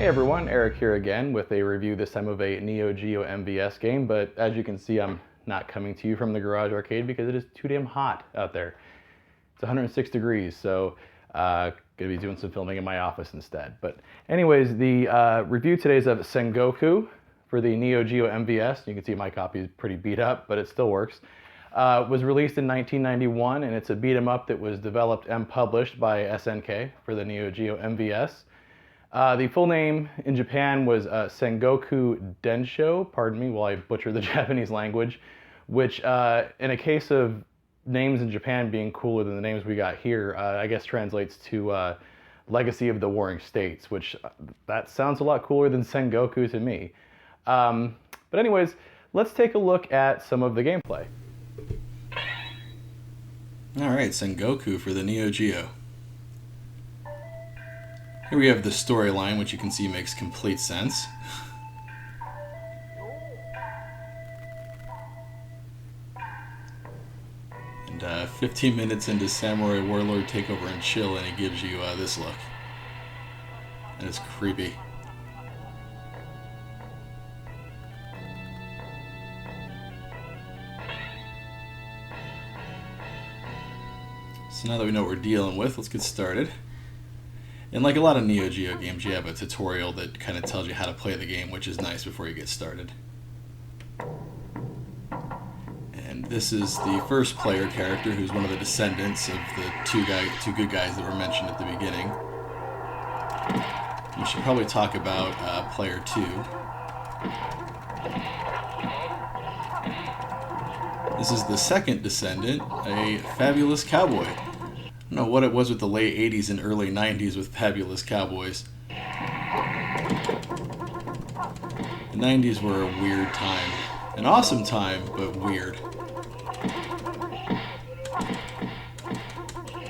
Hey everyone, Eric here again with a review this time of a Neo Geo MVS game, but as you can see I'm not coming to you from the garage arcade because it is too damn hot out there. It's 106 degrees, so gonna be doing some filming in my office instead. But anyways, the review today is of Sengoku for the Neo Geo MVS. You can see my copy is pretty beat up, but it still works. Was released in 1991, and it's a beat 'em up that was developed and published by SNK for the Neo Geo MVS. The full name in Japan was Sengoku Densho, pardon me while I butcher the Japanese language, which in a case of names in Japan being cooler than the names we got here, I guess translates to Legacy of the Warring States, which that sounds a lot cooler than Sengoku to me. But anyways, let's take a look at some of the gameplay. Alright, Sengoku for the Neo Geo. Here we have the storyline, which you can see makes complete sense. And 15 minutes into Samurai Warlord Takeover and Chill, and it gives you this look. And it's creepy. So now that we know what we're dealing with, let's get started. And like a lot of Neo Geo games, you have a tutorial that kind of tells you how to play the game, which is nice before you get started. And this is the first player character, who's one of the descendants of the two good guys that were mentioned at the beginning. We should probably talk about player 2. This is the second descendant, a fabulous cowboy. I don't know what it was with the late 80s and early 90s with fabulous cowboys. The 90s were a weird time. An awesome time, but weird.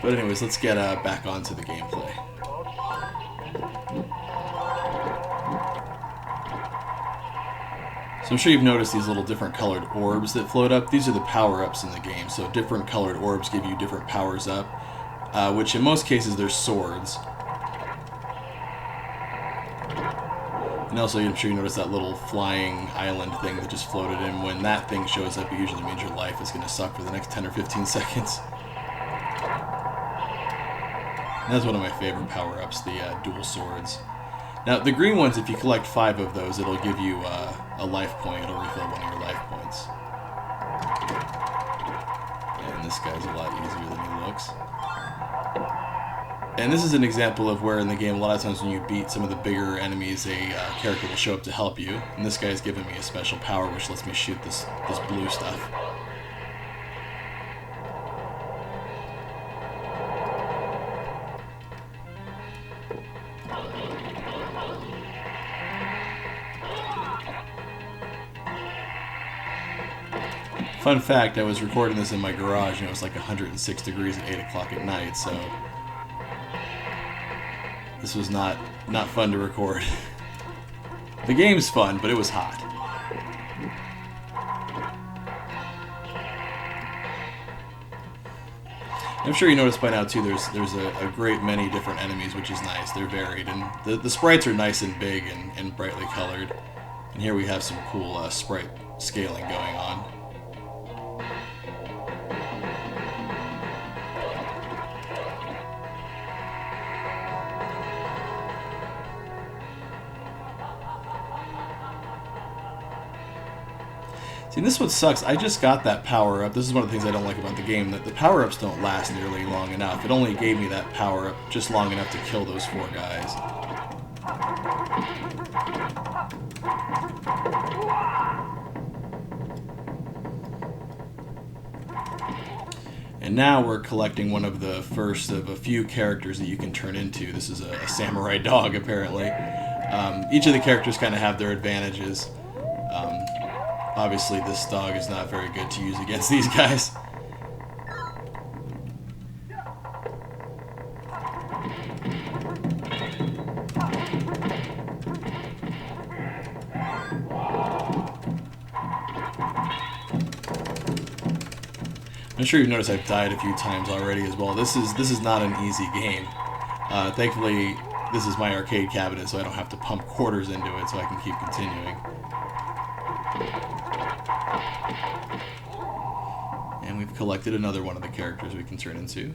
But anyways, let's get back onto the gameplay. So I'm sure you've noticed these little different colored orbs that float up. These are the power-ups in the game. So different colored orbs give you different powers up. Which in most cases they're swords. And also I'm sure you noticed that little flying island thing that just floated in. When that thing shows up, it usually means your life is going to suck for the next 10 or 15 seconds. And that's one of my favorite power-ups, the dual swords. Now the green ones, if you collect 5 of those, it'll give you a life point. It'll refill one of your life points. And this guy's a lot easier than he looks. And this is an example of where in the game, a lot of times when you beat some of the bigger enemies, a character will show up to help you. And this guy's given me a special power which lets me shoot this blue stuff. Fun fact, I was recording this in my garage and it was like 106 degrees at 8 o'clock at night, so this was not fun to record. The game's fun, but it was hot. I'm sure you noticed by now too, there's a great many different enemies, which is nice. They're varied, and the sprites are nice and big and brightly colored. And here we have some cool sprite scaling going on. See, this one sucks. I just got that power-up. This is one of the things I don't like about the game, that the power-ups don't last nearly long enough. It only gave me that power-up just long enough to kill those 4 guys. And now we're collecting one of the first of a few characters that you can turn into. This is a samurai dog, apparently. Each of the characters kind of have their advantages. Obviously, this dog is not very good to use against these guys. I'm sure you've noticed I've died a few times already as well. This is not an easy game. Thankfully, this is my arcade cabinet, so I don't have to pump quarters into it, so I can keep continuing. And we've collected another one of the characters we can turn into.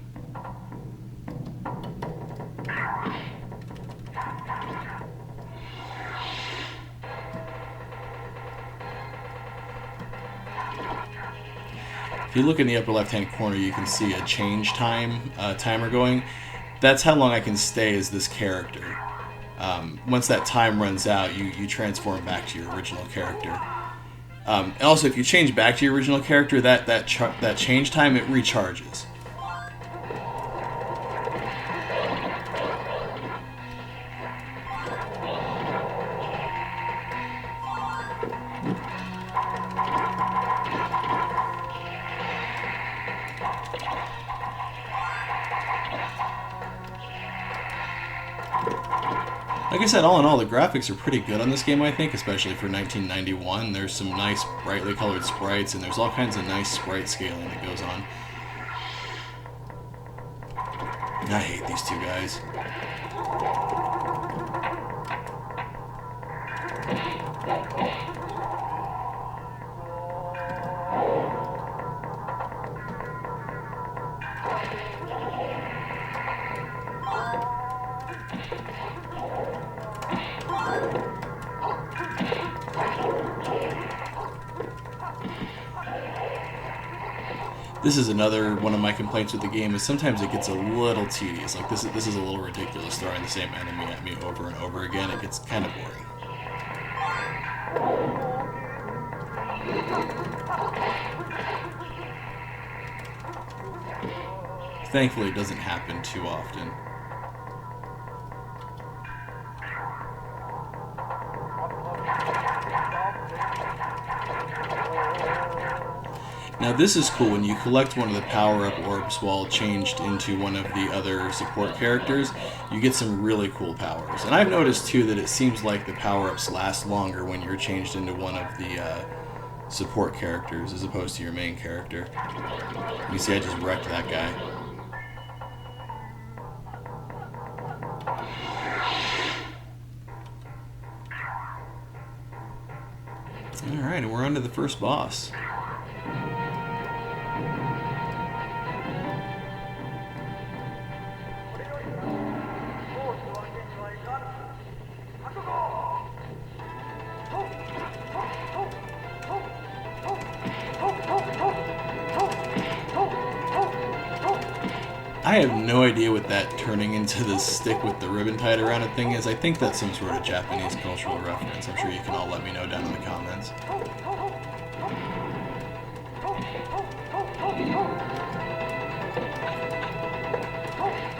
If you look in the upper left-hand corner, you can see a change time timer going. That's how long I can stay as this character. Once that time runs out, you transform back to your original character. And also, if you change back to your original character, that change time, it recharges. Like I said, all in all, the graphics are pretty good on this game, I think, especially for 1991. There's some nice, brightly colored sprites, and there's all kinds of nice sprite scaling that goes on. I hate these two guys. This is another one of my complaints with the game, is sometimes it gets a little tedious. Like this is a little ridiculous, throwing the same enemy at me over and over again. It gets kind of boring. Thankfully, it doesn't happen too often. Now this is cool. When you collect one of the power-up orbs while changed into one of the other support characters, you get some really cool powers. And I've noticed too that it seems like the power-ups last longer when you're changed into one of the support characters as opposed to your main character. You see I just wrecked that guy. Alright, and we're on to the first boss. I have no idea what that turning into the stick with the ribbon tied around it thing is. I think that's some sort of Japanese cultural reference. I'm sure you can all let me know down in the comments.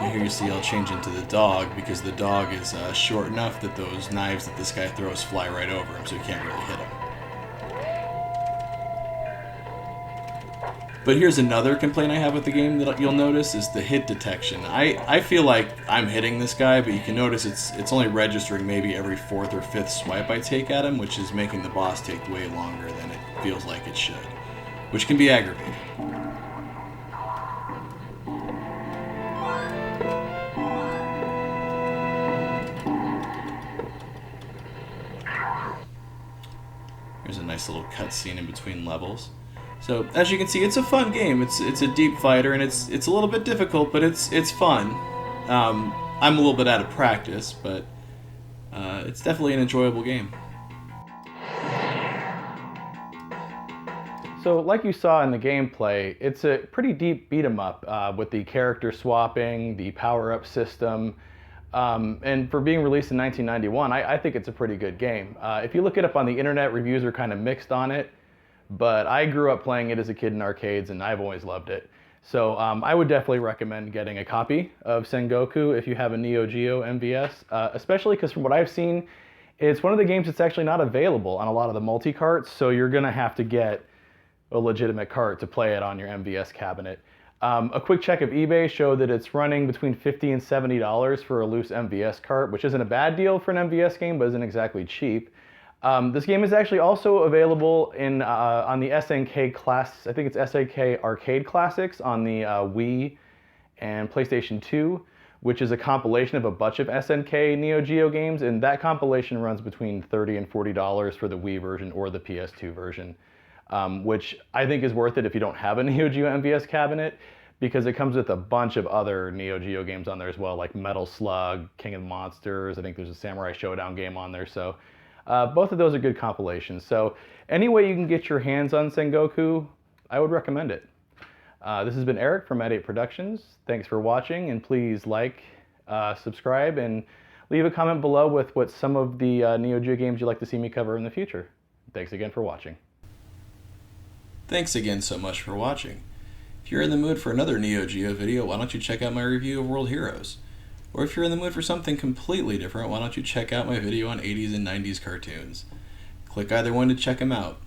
And here you see I'll change into the dog because the dog is short enough that those knives that this guy throws fly right over him, so he can't really hit him. But here's another complaint I have with the game that you'll notice is the hit detection. I feel like I'm hitting this guy, but you can notice it's only registering maybe every 4th or 5th swipe I take at him, which is making the boss take way longer than it feels like it should, which can be aggravating. There's a nice little cutscene in between levels. So as you can see, it's a fun game. It's a deep fighter, and it's a little bit difficult, but it's fun. I'm a little bit out of practice, but it's definitely an enjoyable game. So like you saw in the gameplay, it's a pretty deep beat 'em up with the character swapping, the power-up system, and for being released in 1991, I think it's a pretty good game. If you look it up on the internet, reviews are kind of mixed on it. But I grew up playing it as a kid in arcades, and I've always loved it. So I would definitely recommend getting a copy of Sengoku if you have a Neo Geo MVS, especially because from what I've seen, it's one of the games that's actually not available on a lot of the multi-carts, so you're going to have to get a legitimate cart to play it on your MVS cabinet. A quick check of eBay showed that it's running between $50 and $70 for a loose MVS cart, which isn't a bad deal for an MVS game, but isn't exactly cheap. This game is actually also available in on the SNK class. I think it's SNK Arcade Classics on the Wii and PlayStation 2. which is a compilation of a bunch of SNK Neo Geo games, and that compilation runs between $30 and $40 for the Wii version or the PS2 version, which I think is worth it if you don't have a Neo Geo MVS cabinet, because it comes with a bunch of other Neo Geo games on there as well, like Metal Slug, King of Monsters. I think there's a Samurai Showdown game on there. So both of those are good compilations. So any way you can get your hands on Sengoku, I would recommend it. This has been Eric from At 8 Productions. Thanks for watching, and please like, subscribe, and leave a comment below with what some of the Neo Geo games you'd like to see me cover in the future. Thanks again for watching. Thanks again so much for watching. If you're in the mood for another Neo Geo video, why don't you check out my review of World Heroes? Or if you're in the mood for something completely different, why don't you check out my video on 80s and 90s cartoons? Click either one to check them out.